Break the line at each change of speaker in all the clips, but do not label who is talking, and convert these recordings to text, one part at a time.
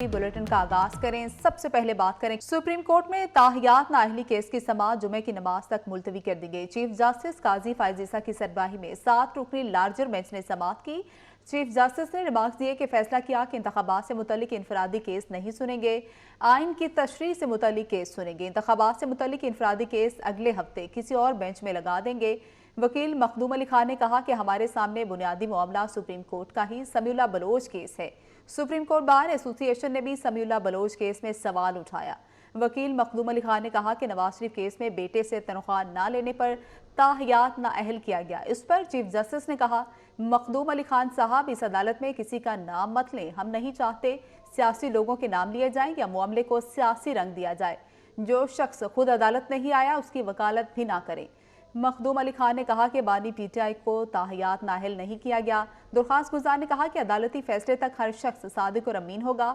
Bulletin का आगाज करें। सबसे पहले बात करें सुप्रीम कोर्ट में ताहियात नाअहली केस की समाअत जुमे की नमाज तक मुलतवी कर दी गई। चीफ जस्टिस काजी फायजीसा की सरबराही में 7 रुकनी लार्जर बेंच ने समाअत की। चीफ जस्टिस ने रिमार्क्स दिए कि फैसला किया कि इंतखाबात से मुतल्लिक इनफरादी केस नहीं सुनेंगे, आइन की तशरीह से मुतल्लिक केस सुनेंगे। इंतखाबात से मुतल्लिक इनफरादी केस अगले हफ्ते किसी और बेंच में लगा देंगे। वकील मखदूम अली खान ने कहा कि हमारे सामने बुनियादी मामला सुप्रीम कोर्ट का ही समीउल्लाह बलोच केस है। सुप्रीम कोर्ट बार एसोसिएशन ने भी समीउल्लाह बलोच केस में सवाल उठाया। वकील मखदूम अली खान ने कहा कि नवाज शरीफ केस में बेटे से तनख्वाह न लेने पर ताहियात नाअहल किया गया। इस पर चीफ जस्टिस ने कहा, मखदूम अली खान साहब, इस अदालत में किसी का नाम मत लें। हम नहीं चाहते सियासी लोगों के नाम लिए जाएं या मामले को सियासी रंग दिया जाए। जो शख्स खुद अदालत नहीं आया उसकी वकालत भी ना करें। मखदूम अली खान ने कहा कि बानी पीटीआई को ताहियात नाअहल नहीं किया गया। दरख्वास्त गुजार ने कहा कि अदालती फैसले तक हर शख्स सादिक और अमीन होगा।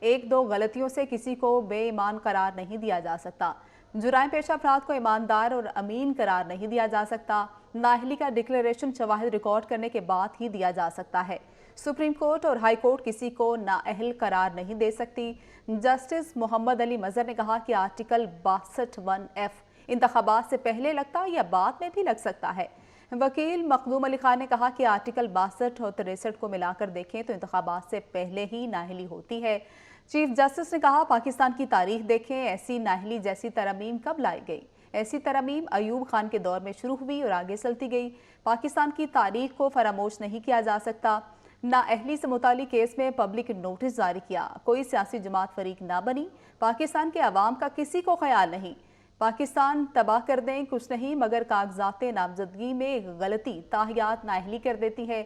एक दो गलतियों से किसी को बेईमान करार नहीं दिया जा सकता। जुराइम पेशा अफराद को ईमानदार और अमीन करार नहीं दिया जा सकता। नाअहली का डिक्लेरेशन शवाहिद रिकॉर्ड करने के बाद ही दिया जा सकता है। सुप्रीम कोर्ट और हाई कोर्ट किसी को नाअहल करार नहीं दे सकती। जस्टिस मोहम्मद अली मजहर ने कहा कि आर्टिकल 62(1)(f इंतखाबात से पहले लगता या बाद में भी लग सकता है। वकील मखदूम अली खान ने कहा कि आर्टिकल 62 और 63 को मिलाकर देखें तो इंतखाबात से पहले ही नाअहली होती है। चीफ जस्टिस ने कहा, पाकिस्तान की तारीख देखें, ऐसी नाअहली जैसी तरमीम कब लाई गई? ऐसी तरमीम अयूब खान के दौर में शुरू हुई और आगे चलती गई। पाकिस्तान की तारीख को फरामोश नहीं किया जा सकता। नाअहली से मुतालिक केस में पब्लिक नोटिस जारी किया। कोई सियासी जमात फरीक ना बनी। पाकिस्तान के अवाम का किसी को ख्याल नहीं। पाकिस्तान तबाह कर दें कुछ नहीं मगर कागजात नामजदगी में गलती ताहियात नाअहली कर देती है।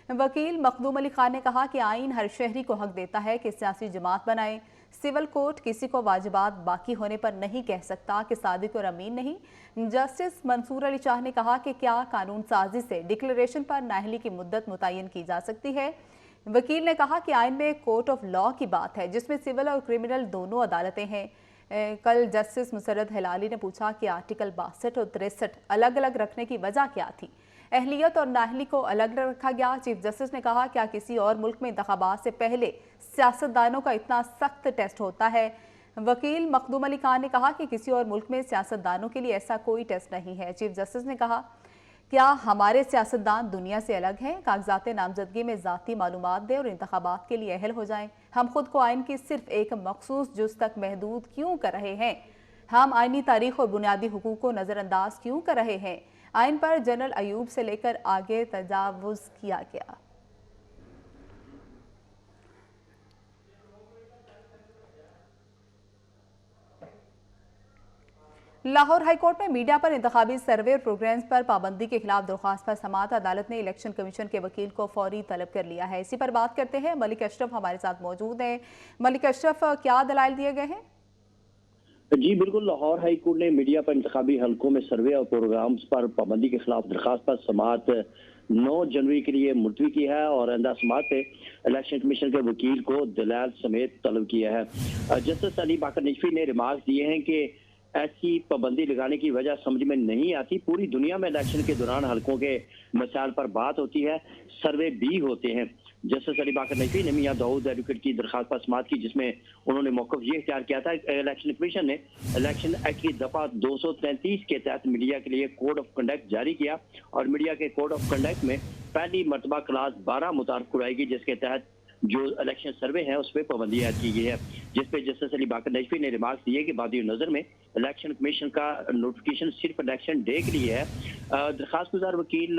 वकील मखदूम अली खान ने कहा कि आइन हर शहरी को हक देता है कि सियासी जमात बनाए। सिविल कोर्ट किसी को वाजिबात बाकी होने पर नहीं कह सकता कि सादिक और अमीन नहीं। जस्टिस मंसूर अली शाह ने कहा कि क्या कानून साजी से डिक्लेरेशन पर नाअहली की मुद्दत मुतय्यन की जा सकती है। वकील ने कहा कि आइन में कोर्ट ऑफ लॉ की बात है जिसमें सिविल और क्रिमिनल दोनों अदालतें हैं। कल जस्टिस मुसरत हिलाली ने पूछा कि आर्टिकल 62 और 63 अलग अलग रखने की वजह क्या थी। अहलियत और नाअहली को अलग रखा गया। चीफ जस्टिस ने कहा, क्या किसी और मुल्क में इंतखाबात से पहले सियासतदानों का इतना सख्त टेस्ट होता है? वकील मखदूम अली खान ने कहा कि किसी और मुल्क में सियासतदानों के लिए ऐसा कोई टेस्ट नहीं है। चीफ जस्टिस ने कहा, क्या हमारे सियासतदान दुनिया से अलग हैं? कागजात नामजदगी में ज़ाती मालूमात दें और इंतखाबात के लिए अहल हो जाएं। हम खुद को आइन की सिर्फ एक मखसूस जुज़ तक महदूद क्यों कर रहे हैं? हम आइनी तारीख और बुनियादी हुकूक को नज़रअंदाज क्यों कर रहे हैं? आइन पर जनरल अयूब से लेकर आगे तजावुज़ किया गया। लाहौर हाईकोर्ट में मीडिया पर इंतखाबी सर्वे और प्रोग्राम्स पर पाबंदी के खिलाफ दरख्वास्त पर समाअत अदालत ने इलेक्शन कमीशन के वकील को फौरी तलब कर लिया है। इसी पर बात करते हैं। मलिक अशरफ हमारे साथ मौजूद हैं। मलिक अशरफ, क्या दलाइल दिए गए हैं?
जी बिल्कुल, लाहौर हाई कोर्ट ने मीडिया पर इंतखाबी हलकों में सर्वे और प्रोग्राम्स पर पाबंदी के खिलाफ दरखास्त पर समाअत 9 जनवरी के लिए मुलतवी की है और आइंदा समाअत पे इलेक्शन कमीशन के वकील को दलाल समेत तलब किया है। जस्टिस अली बाकर नजफी ने रिमार्क दिए हैं कि ऐसी पाबंदी लगाने की वजह समझ में नहीं आती। पूरी दुनिया में इलेक्शन के दौरान हलकों के मसाइल पर बात होती है, सर्वे भी होते हैं। जस्टिस अली बाकर नकवी ने मियां दाऊद एडवोकेट की दरखास्त पर समाअत की जिसमें उन्होंने मौक़िफ़ ये इख्तियार किया था। इलेक्शन कमीशन ने इलेक्शन एक्ट की दफ़ा 233 के तहत मीडिया के लिए कोड ऑफ कंडक्ट जारी किया और मीडिया के कोड ऑफ कंडक्ट में पहली मरतबा क्लास 12 मुतारफ़ कराएगी जिसके तहत जो इलेक्शन सर्वे है उस पर पाबंदी ऐड की गई है। जिसपे जस्टिस अली बाकर नजफी ने रिमार्क दिए कि बादी नज़र में इलेक्शन कमीशन का नोटिफिकेशन सिर्फ इलेक्शन डे के लिए है। दरखास्त गुजार वकील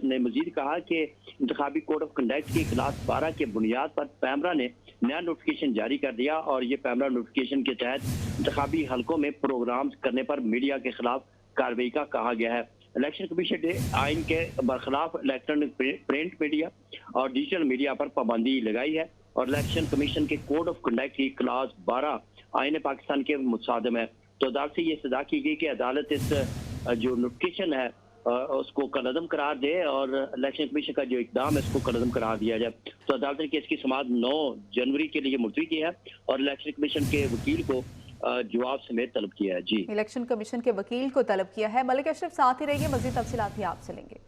ने मजीद कहा कि इंतखाबी कोड ऑफ कंडक्ट की क्लास 12 के बुनियाद पर पैमरा ने नया नोटिफिकेशन जारी कर दिया और ये पैमरा नोटिफिकेशन के तहत इंतखाबी हलकों में प्रोग्राम करने पर मीडिया के खिलाफ कार्रवाई का कहा गया है। इलेक्शन कमीशन ने आइन के बरखिलाफ इलेक्ट्रॉनिक प्रिंट मीडिया और डिजिटल मीडिया पर पाबंदी लगाई है और इलेक्शन कमीशन के कोड ऑफ कंडक्ट की क्लास 12 आइन पाकिस्तान के मुसादम है। तो अदालत से ये सदा की गई कि अदालत इस जो नोटिफिकेशन है उसको कलअदम करार दे और इलेक्शन कमीशन का जो इकदाम है इसको कलअदम करार दिया जाए। तो अदालत ने केस की समाअत 9 जनवरी के लिए मुलतवी की है और इलेक्शन कमीशन के वकील को जवाब समेत तलब किया है। जी,
इलेक्शन कमीशन के वकील को तलब किया है। मलिक अशरफ साथ ही रहिए, मजीद तफसीलात भी आपसे लेंगे।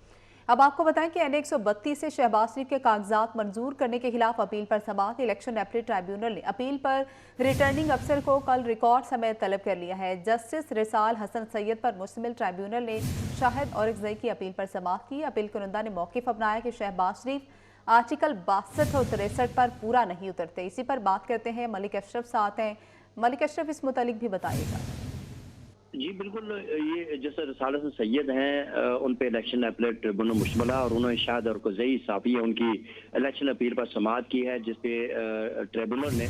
अब आपको बताएं कि एन 132 से शहबाज शरीफ के कागजात मंजूर करने के खिलाफ अपील पर समाअत इलेक्शन अपील ट्राइब्यूनल ने अपील पर रिटर्निंग अफसर को कल रिकॉर्ड समय तलब कर लिया है। जस्टिस रिसाल हसन सैयद पर मुश्तमिल ट्राइब्यूनल ने शाहिद और इकजई की अपील पर समाअत की। अपील कुनंदा ने मौक़िफ़ अपनाया कि शहबाज शरीफ आर्टिकल 62 और 63 पर पूरा नहीं उतरते। इसी पर बात करते हैं, मलिक अशरफ साथ हैं। मलिक अशरफ, इस मुतालिक भी बताइएगा।
जी बिल्कुल, ये जैसे रसाल हसन सैयद हैं, उन पे इलेक्शन अपीलेट ट्रिब्यूनल मुश्तमिल है और उन्होंने शाहिद और कुज़ई साफ़ी है उनकी इलेक्शन अपील पर समाअत की है, जिसपे ट्रिब्यूनल ने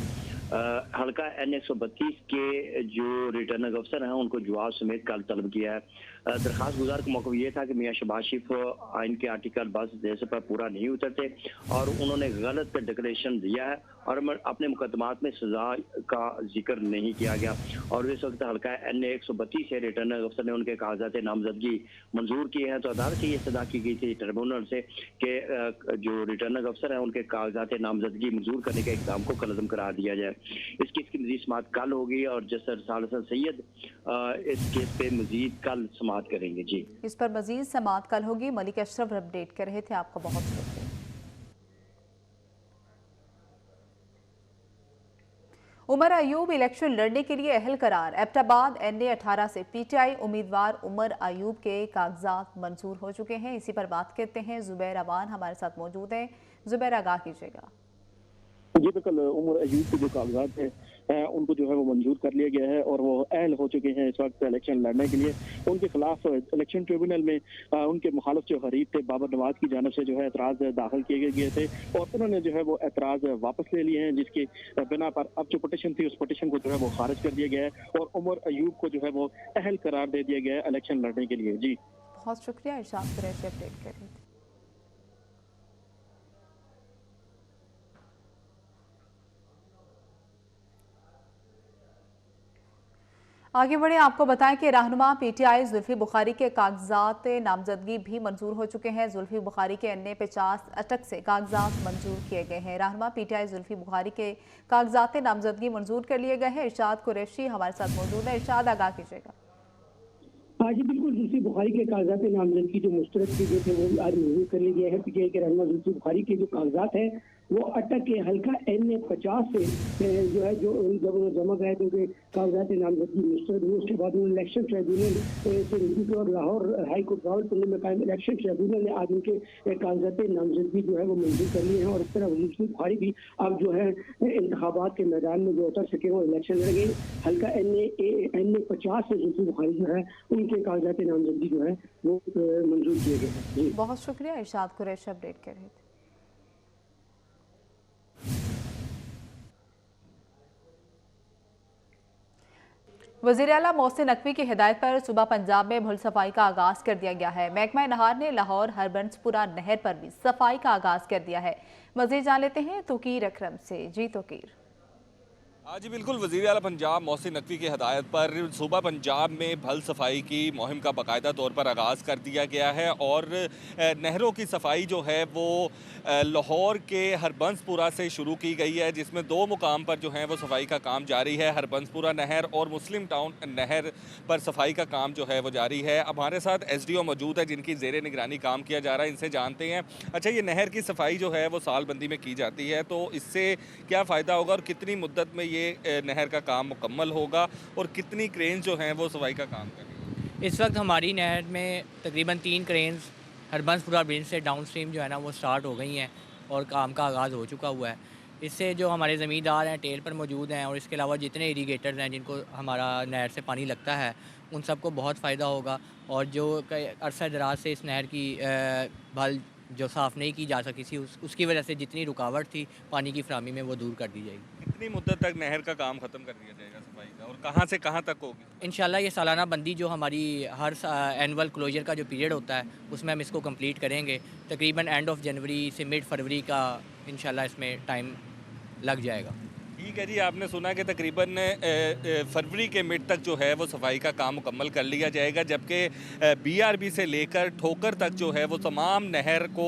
हल्का N 132 के जो रिटर्निंग अफसर हैं उनको जवाब समेत कल तलब किया है। दरखास्त गुजार का मौक़िफ़ ये था कि मियाँ शहबाज शरीफ आइन के आर्टिकल 62 पर पूरा नहीं उतरते और उन्होंने गलत डिक्लेरेशन दिया है और अपने मुकदमात में सजा का जिक्र नहीं किया गया और इस वक्त हल्का N 132 से रिटर्निंग अफसर ने उनके कागजात नामजदगी मंजूर किए हैं। तो अदालत से ये सदा की गई थी ट्रिब्यूनल से कि जो रिटर्निंग अफसर हैं उनके कागजात नामजदगी मंजूर करने के इक़दाम को कलअदम करार दिया जाए। इस केस की मजीद समाअत कल होगी और जस्टिस रसाल हसन सैयद इस केस पे मजीद कल समाअत करेंगे। जी,
इस पर मजीद समाअत कल होगी। मलिक अशरफ अपडेट कर रहे थे, आपका बहुत शुक्रिया। उमर अयूब इलेक्शन लड़ने के लिए अहल करार। एबटाबाद NA 18 से PTI उम्मीदवार उमर अयूब के कागजात मंजूर हो चुके हैं। इसी पर बात करते हैं, जुबैर अवान हमारे साथ मौजूद हैं। जुबैर, आगाह कीजिएगा।
जी बिल्कुल, उमर अयूब के जो कागजात हैं उनको जो है वो मंजूर कर लिया गया है और वो अहल हो चुके हैं इस वक्त इलेक्शन लड़ने के लिए। उनके खिलाफ इलेक्शन ट्रिब्यूनल में उनके मुखालिफ जो हरीफ थे बाबर नवाज की जानिब से जो है एतराज़ दाखिल किए गए थे और उन्होंने जो है वो एतराज़ वापस ले लिए हैं, जिसकी बिना पर अब जो पटिशन थी उस पटिशन को जो है वो खारिज कर दिया गया है और उमर अयूब को जो है वो अहल करार दे दिया गया है इलेक्शन लड़ने के लिए। जी,
बहुत शुक्रिया, इरशाद कुरैशी अपडेट कर रहे थे। आगे बढ़े, आपको बताएं कि रहनुमा PTI जुल्फी बुखारी के कागजात नामजदगी भी मंजूर हो चुके हैं। जुल्फी बुखारी के NA 50 अटक से कागजात मंजूर किए गए हैं। रहनुमा PTI जुल्फी बुखारी के कागजात नामजदगी मंजूर कर लिए गए हैं। इरशाद कुरैशी हमारे साथ मौजूद है। इरशाद, आगाह कीजिएगा।
हाँ जी बिल्कुल, जुल्फी बुखारी के कागजात नामजदगी जो मुस्तरद किए गए थे वो आज मंजूर कर लिए गए हैं। PTI के रहनुमा जुल्फी बुखारी के जो कागजात हैं वो अटक के हल्का NA 50 से जो है जो जब उन्होंने जमा कराए थे उनके कागजात नामजदगी मुस्तरद हुए। उसके बाद उन्होंने इलेक्शन ट्रिब्यूनल से रिव्यू किया और लाहौर हाई कोर्ट रावलपिंडी में कायम इलेक्शन ट्रिब्यूनल ने आज उनके कागजात नामजदगी जो है वो मंजूर कर लिए हैं और इस तरह जुल्फी बुखारी भी अब जो है इंतखाबात के मैदान में जो उतर सके वो इलेक्शन लड़ गए। हल्का NA 50 से जुल्फी बुखारी जो है उनके कागजात नामजदगी जो है वो मंजूर किए गए हैं।
बहुत शुक्रिया, इरशाद कुरैशी अपडेट कर रहे थे। वज़ीर आला मोहसिन नकवी की हिदायत पर सुबह पंजाब में भुल सफाई का आगाज कर दिया गया है। महकमा नहार ने लाहौर हरबंसपुरा नहर पर भी सफाई का आगाज कर दिया है। मज़ीद जान लेते हैं तोकीर अकरम से। जी तोकीर।
जी बिल्कुल, वज़ीर आला पंजाब मोहसिन नकवी की हदायत पर सुबह पंजाब में भल सफाई की मुहिम का बाकायदा तौर पर आगाज़ कर दिया गया है और नहरों की सफाई जो है वो लाहौर के हरबंसपुरा से शुरू की गई है, जिसमें 2 मुकाम पर जो है वो सफाई का काम जारी है। हरबंसपुरा नहर और मुस्लिम टाउन नहर पर सफाई का काम जो है वो जारी है। अब हमारे साथ SDO मौजूद है जिनकी ज़ेरे निगरानी काम किया जा रहा है, इनसे जानते हैं। अच्छा, ये नहर की सफाई जो है वो सालबंदी में की जाती है, तो इससे क्या फ़ायदा होगा और कितनी मुद्दत में ये नहर का काम मुकम्मल होगा और कितनी क्रेन जो हैं वो सफाई का काम करेंगे?
इस वक्त हमारी नहर में तकरीबन 3 क्रेन्स हरबंसपुरा ब्रिज से डाउन स्ट्रीम जो है ना वो स्टार्ट हो गई हैं और काम का आगाज़ हो चुका हुआ है। इससे जो हमारे ज़मींदार हैं टेल पर मौजूद हैं और इसके अलावा जितने इरीगेटर्स हैं जिनको हमारा नहर से पानी लगता है उन सबको बहुत फ़ायदा होगा और जो अरसा दराज से इस नहर की भल जो साफ़ नहीं की जा सकी थी उसकी वजह से जितनी रुकावट थी पानी की फराहमी में वो दूर कर दी जाएगी।
कितनी मुद्दत तक नहर का काम ख़त्म कर दिया जाएगा सफाई का और कहाँ से कहाँ तक होगी?
इंशाल्लाह ये सालाना बंदी जो हमारी हर एनुअल क्लोजर का जो पीरियड होता है उसमें हम इसको कंप्लीट करेंगे। तकरीबन एंड ऑफ जनवरी से मिड फरवरी का इंशाल्लाह इसमें टाइम लग जाएगा।
ठीक है जी, आपने सुना कि तकरीबन फरवरी के मिड तक जो है वो सफाई का काम मुकम्मल कर लिया जाएगा, जबकि बीआरबी से लेकर ठोकर तक जो है वो तमाम नहर को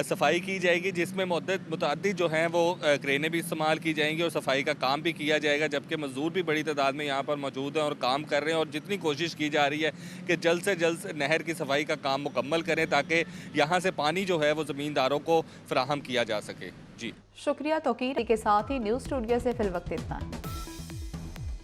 सफाई की जाएगी, जिसमें मुतअद्दिद जो हैं वो क्रेनें भी इस्तेमाल की जाएंगी और सफाई का काम भी किया जाएगा, जबकि मजदूर भी बड़ी तादाद में यहाँ पर मौजूद हैं और काम कर रहे हैं। और जितनी कोशिश की जा रही है कि जल्द से जल्द नहर की सफाई का काम मुकम्मल करें ताकि यहाँ से पानी जो है वो ज़मींदारों को फराहम किया जा सके। जी
शुक्रिया तौकीर के साथ ही न्यूज़ स्टूडियो से फिल वक्त इतना।